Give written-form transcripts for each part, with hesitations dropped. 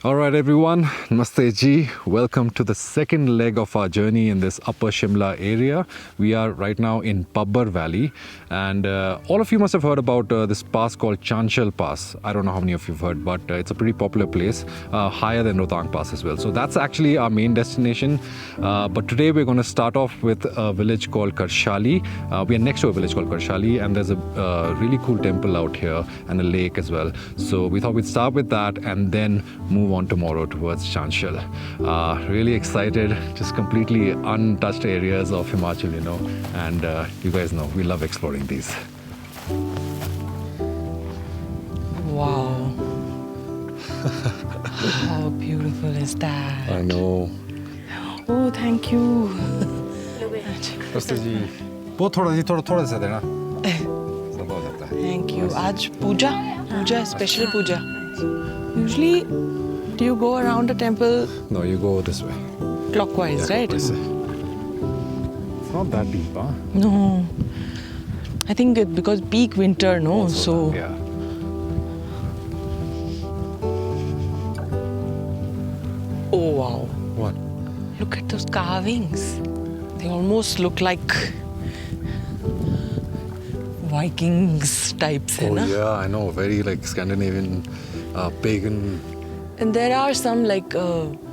All right, everyone. Namaste ji. Welcome to the second leg of our journey in this Upper Shimla area. We are right now in Babbar Valley. And all of you must have heard about this pass called Chanchal Pass. I don't know how many of you have heard, but it's a pretty popular place, higher than Rohtang Pass as well. So that's actually our main destination. But today we're going to start off with a village called Karshali. We are next to a village called Karshali, and there's a really cool temple out here and a lake as well. So we thought we'd start with that and then move on tomorrow towards Chanchal. Really excited, just completely untouched areas of Himachal, and you guys know we love exploring these. Wow. How beautiful is that? I know. Oh, thank you. Namaste ji. वो थोड़ा सा देना. सब हो जाता है. Thank you. आज पूजा, special puja. Usually, do you go around the temple No, you go this way. clockwise, right? It's not that deep, huh? No. I think because peak winter, no? Also So, that, yeah. oh wow. What? Look at those carvings. They almost look like Vikings types, Oh na? yeah, I know. Very like Scandinavian, pagan. And there are some like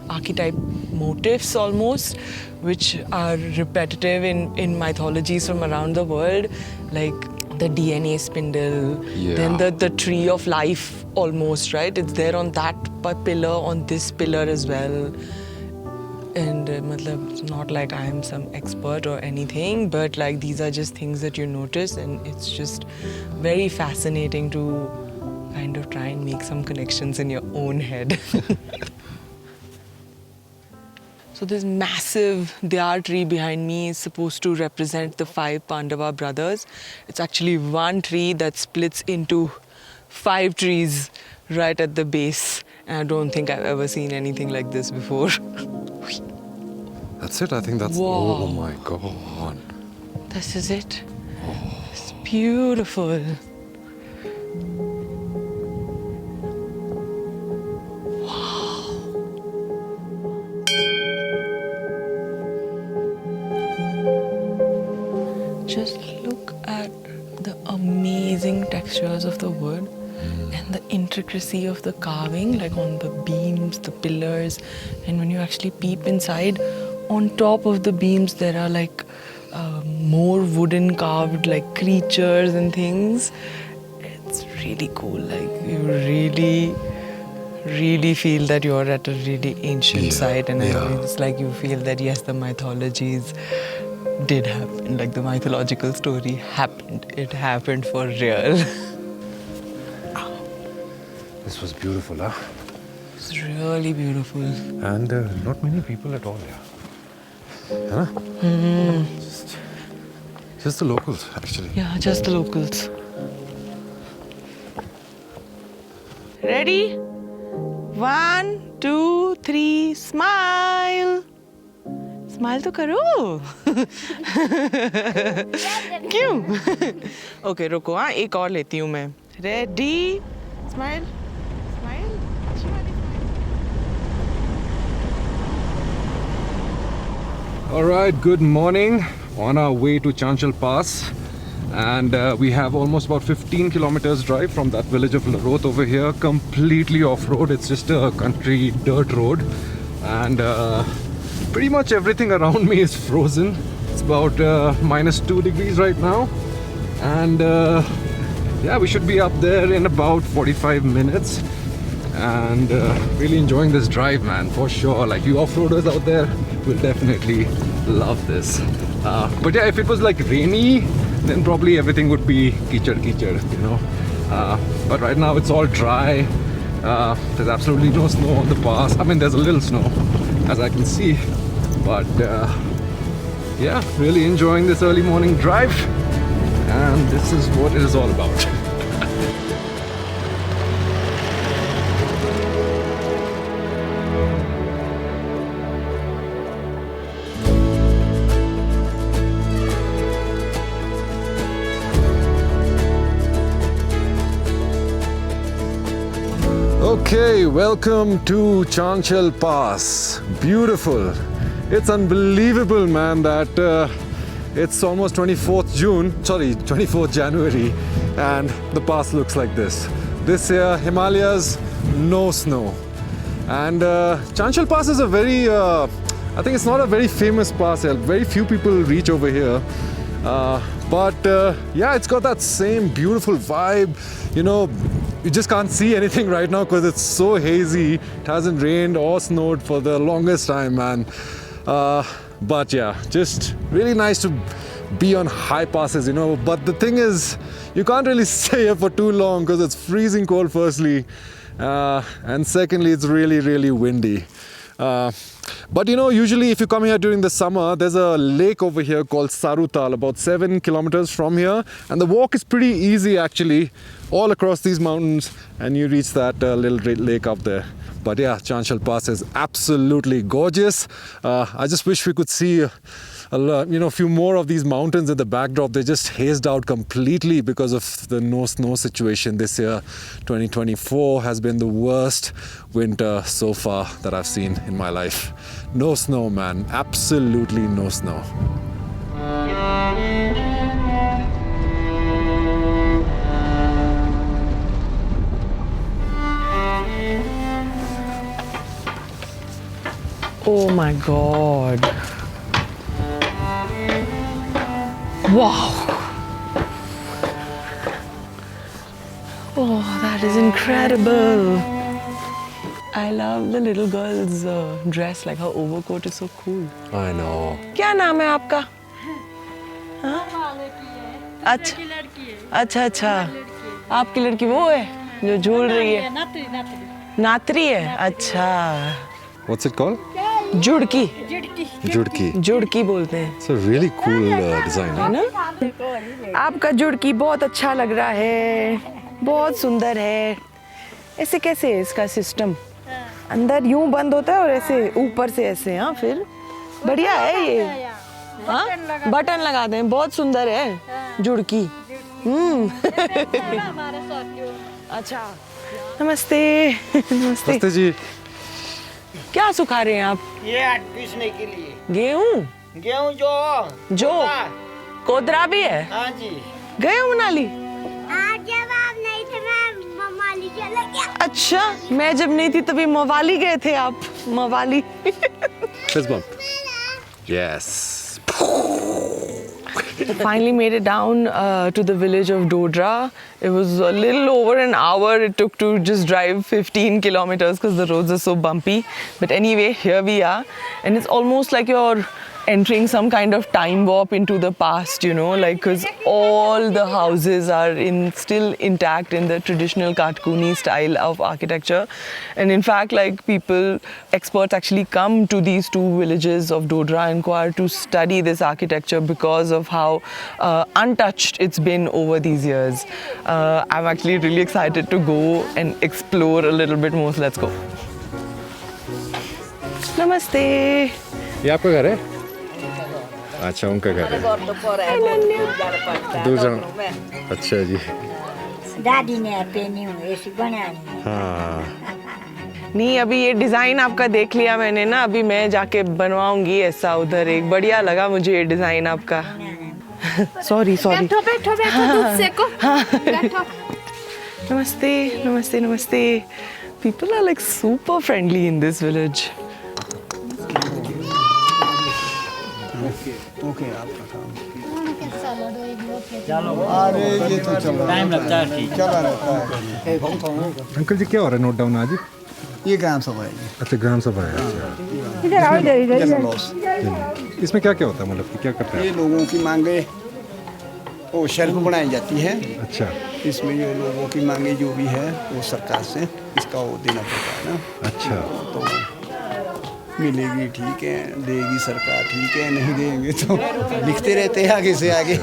archetype motifs almost, which are repetitive in mythologies from around the world, like the DNA spindle, Yeah. then the tree of life almost, right? It's there on that pillar, on this pillar as well. And it's not like I am some expert or anything, but like these are just things that you notice, and it's just very fascinating to kind of try and make some connections in your own head. So this massive Diyar tree behind me is supposed to represent the 5 Pandava brothers. It's actually one tree that splits into 5 trees right at the base. And I don't think I've ever seen anything like this before. That's it. I think that's. Wow. Oh my god. This is it. It's beautiful. Just look at the amazing textures of the wood and the intricacy of the carving, like on the beams, the pillars, and when you actually peep inside, on top of the beams there are like more wooden carved like creatures and things. It's really cool. Like you really feel that you're at a really ancient site, and it's like you feel that yes, the mythologies did happen, like the mythological story happened. It happened for real. This was beautiful, huh? It's really beautiful. And not many people at all, yeah. Huh? Just the locals, actually. Yeah, just the locals. Ready? 1, 2, 3, smile. Smile तो करो. क्यों? Okay रुको, हाँ एक और लेती हूँ मैं. रेडी, स्माइल, स्माइल, अच्छी वाली smile. All right, good morning. On our way to Chanchal Pass. And we have almost about 15 kilometers drive from that village of Larot over here. Completely off-road. It's just a country dirt road. And pretty much everything around me is frozen. It's about -2 degrees right now. And yeah, we should be up there in about 45 minutes. And really enjoying this drive, man, for sure. Like you off-roaders out there will definitely love this. But yeah, if it was like rainy, then probably everything would be kichad, but right now it's all dry. There's absolutely no snow on the pass. I mean, there's a little snow, as I can see. But yeah, really enjoying this early morning drive. And this is what it is all about. Okay, welcome to Chanchal Pass. Beautiful. It's unbelievable, man, that it's almost 24th January, and the pass looks like this. This year, Himalayas, no snow. And Chanchal Pass is a very, I think it's not a very famous pass here. Very few people reach over here. But yeah, it's got that same beautiful vibe. You know, you just can't see anything right now because it's so hazy. It hasn't rained or snowed for the longest time, man. But yeah, just really nice to be on high passes, you know. But the thing is, you can't really stay here for too long because it's freezing cold, firstly. And secondly, it's really, really windy. But you know, usually if you come here during the summer, there's a lake over here called Sarutal, about 7 kilometers from here. And the walk is pretty easy, actually, all across these mountains. And you reach that little lake up there. But yeah, Chanchal Pass is absolutely gorgeous. I just wish we could see a few more of these mountains in the backdrop. They're just hazed out completely because of the no snow situation this year. 2024 has been the worst winter so far that I've seen in my life. No snow, man. Absolutely no snow. Oh my god. Wow. Oh, that is incredible. I love the little girl's dress, like her overcoat is so cool. I know. क्या नाम है आपका? हाँ? अच्छा अच्छा आपकी लड़की वो है जो झूल रही है? नात्री है? अच्छा. What's it called? जुड़की. जुड़की बोलते हैं. It's a really cool design. है ना? आपका जुड़की बहुत अच्छा लग रहा है, बहुत सुंदर है. ऐसे कैसे है इसका सिस्टम? अंदर यूं बंद होता है और ऐसे ऊपर से ऐसे. हाँ, फिर बढ़िया है ये. हाँ, बटन लगा दें. बहुत सुंदर है जुड़की. अच्छा. नमस्ते. नमस्ते जी. क्या सुखा रहे हैं आप? ये पीसने के लिए. गेहूँ जो कोदरा भी है. हाँ जी. गए हो मनाली? जब आप नहीं थे मैं मवाली चला गया. अच्छा, मैं जब नहीं थी तभी मवाली गए थे आप. मवाली. Fist bump. Yes. Finally made it down to the village of Dodra. It was a little over an hour it took to just drive 15 kilometers because the roads are so bumpy. But anyway, here we are. And it's almost like you're entering some kind of time warp into the past, you know, like because all the houses are still intact in the traditional Katkuni style of architecture. And in fact, like experts actually come to these two villages of Dodra and Kwar to study this architecture because of how untouched it's been over these years. I'm actually really excited to go and explore a little bit more, so let's go. Namaste. ये आपका घर है? अच्छा, उनका घर है. दूर जाना. अच्छा जी. दादी ने पहनी हुई ऐसी बनानी. हाँ. नहीं, अभी ये डिज़ाइन आपका देख लिया मैंने ना. अभी मैं जाके बनवाऊंगी ऐसा उधर. एक बढ़िया लगा मुझे ये डिज़ाइन आपका. सॉरी. बैठो दूध Seiko. Namaste. People are like super friendly in this village. Okay आपका काम. चलो. अरे ये तो चलो. टाइम लगता है. ठीक. चला रहता है. अंकल जी क्या हो रहा है नोट डाउन आज? ये ग्राम सभा है. अच्छा, ग्राम सभा है. इधर आओ इधर. इसमें क्या क्या होता है, मतलब क्या करते हैं? ये लोगों की मांगे वो शेल्फ बनाई जाती है. अच्छा. इसमें ये लोगों की मांगे जो भी है वो सरकार से इसका वो देना पड़ता है ना. अच्छा. तो मिलेगी ठीक है, देगी सरकार ठीक है, नहीं देंगे तो लिखते रहते हैं आगे से आगे.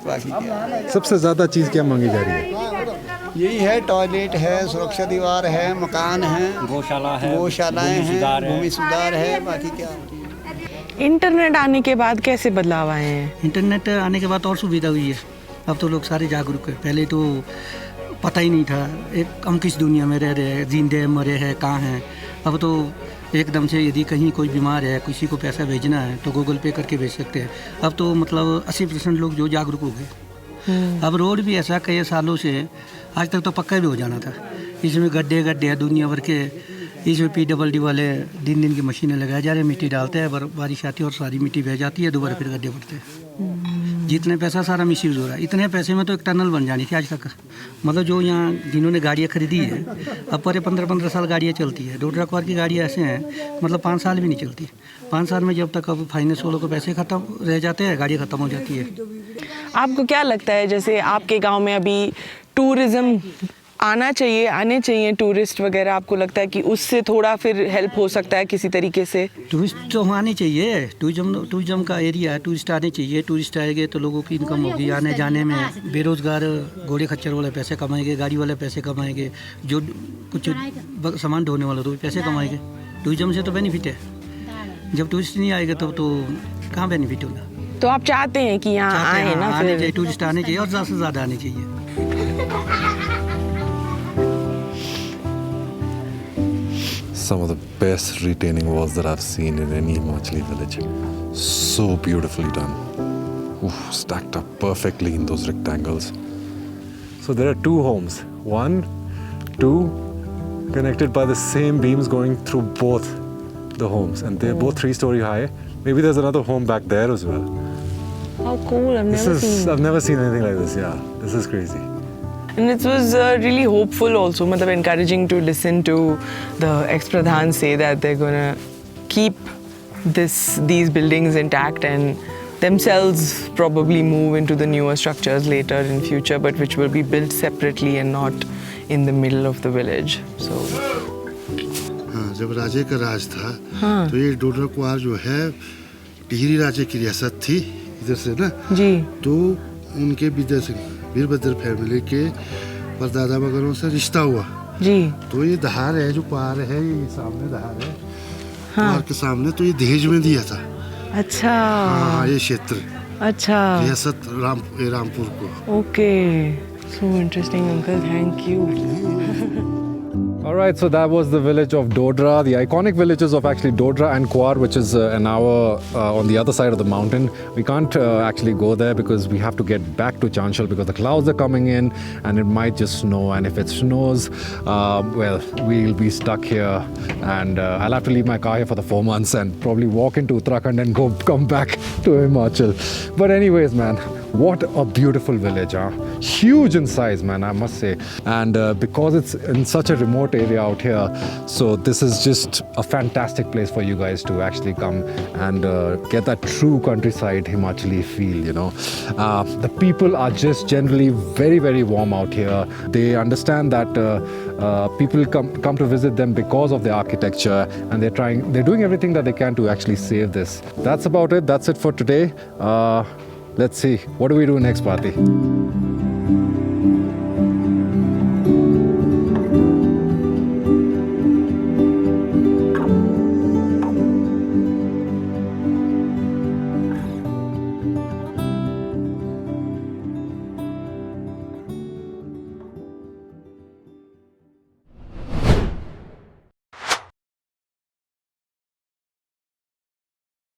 बाकी क्या सबसे ज़्यादा चीज़ क्या मांगी जा रही है? यही है, टॉयलेट है, सुरक्षा दीवार है, मकान है, गौशालाएं हैं, भूमि सुधार है. बाकी क्या. इंटरनेट आने के बाद कैसे बदलाव आए हैं? इंटरनेट आने के बाद और सुविधा हुई है. अब तो लोग सारे जागरूक हैं. पहले तो पता ही नहीं था एक हम किस दुनिया में रह रहे हैं, जिंदे मरे हैं, कहाँ हैं। अब तो एकदम से यदि कहीं कोई बीमार है, किसी को पैसा भेजना है तो गूगल पे करके भेज सकते हैं। अब तो मतलब 80% लोग जो जागरूक हो गए। अब रोड भी ऐसा कई सालों से आज तक तो पक्का भी हो जाना था। इसमें गड्ढे हैं दुनिया भर के। इसमें PWD वाले दिन की मशीनें लगाए जा रहे हैं, मिट्टी डालते हैं, बारिश आती है और सारी मिट्टी बह जाती है, दोबारा फिर गड्ढे पड़ते हैं। जितने पैसा सारा मिसयूज़ हो रहा है। इतने पैसे में तो एक टनल बन जानी थी आज तक। मतलब जो यहाँ जिन्होंने गाड़ियाँ खरीदी है, अब पूरे 15-15 साल गाड़ियाँ चलती है। डोडरा क्वार की गाड़ियाँ ऐसे हैं मतलब 5 साल भी नहीं चलती। 5 साल में जब तक अब फाइनेंस वालों को पैसे खत्म रह जाते हैं, गाड़ियाँ खत्म हो जाती है। आपको क्या लगता है जैसे आपके गांव में अभी टूरिज्म आने चाहिए टूरिस्ट वगैरह, आपको लगता है कि उससे थोड़ा फिर हेल्प हो सकता है किसी तरीके से? टूरिस्ट तो आने चाहिए। टूरिज्म का एरिया है, टूरिस्ट आने चाहिए। टूरिस्ट आएंगे तो लोगों की इनकम होगी आने जाने में। बेरोजगार घोड़े खच्चर वाले पैसे कमाएंगे, गाड़ी वाले पैसे कमाएंगे, जो कुछ सामान ढोने वाले तो भी पैसे कमाएंगे। टूरिज्म से तो बेनिफिट है। जब टूरिस्ट नहीं आएगा तब तो कहाँ बेनिफिट होगा। तो आप चाहते हैं कि यहाँ आए ना, आने फिर चाहिए, टूरिस्ट आने चाहिए और ज़्यादा से ज़्यादा आने चाहिए। Some of the best retaining walls that I've seen in any Himachali village. So beautifully done. Oof, stacked up perfectly in those rectangles. So there are 2 homes. 1, 2, connected by the same beams going through both the homes. And they're both 3-story high. Maybe there's another home back there as well. How cool, I've never seen anything like this, yeah. This is crazy. And it was really hopeful also, matlab encouraging to listen to the ex-pradhan say that they're going to keep these buildings intact and themselves probably move into the newer structures later in future, but which will be built separately and not in the middle of the village. So हाँ, जब राजे का राज था तो ये डोडरा कुआर जो है टिहरी राजे की रियासत थी इधर से ना जी। तो उनके वीरभद्र फैमिली के परदादा वगैरह से रिश्ता हुआ जी। तो ये दहार है जो कुआर है, ये सामने दहार है। कुआर के सामने तो ये दहेज में दिया था। अच्छा। हाँ, ये क्षेत्र अच्छा। रियासत रामपुर को। Okay, so interesting uncle, thank you. Alright, so that was the village of Dodra, the iconic villages of actually Dodra and Kuar, which is an hour on the other side of the mountain. We can't actually go there because we have to get back to Chanchal because the clouds are coming in and it might just snow. And if it snows, well, we'll be stuck here and I'll have to leave my car here for the 4 months and probably walk into Uttarakhand and come back to Himachal. But anyways, man, what a beautiful village, huh? Huge in size, man, I must say. And because it's in such a remote area out here, so this is just a fantastic place for you guys to actually come and get that true countryside Himachali feel, you know. The people are just generally very, very warm out here. They understand that people come to visit them because of the architecture, and they're doing everything that they can to actually save this. That's about it. That's it for today. Let's see, what do we do next, Bharti?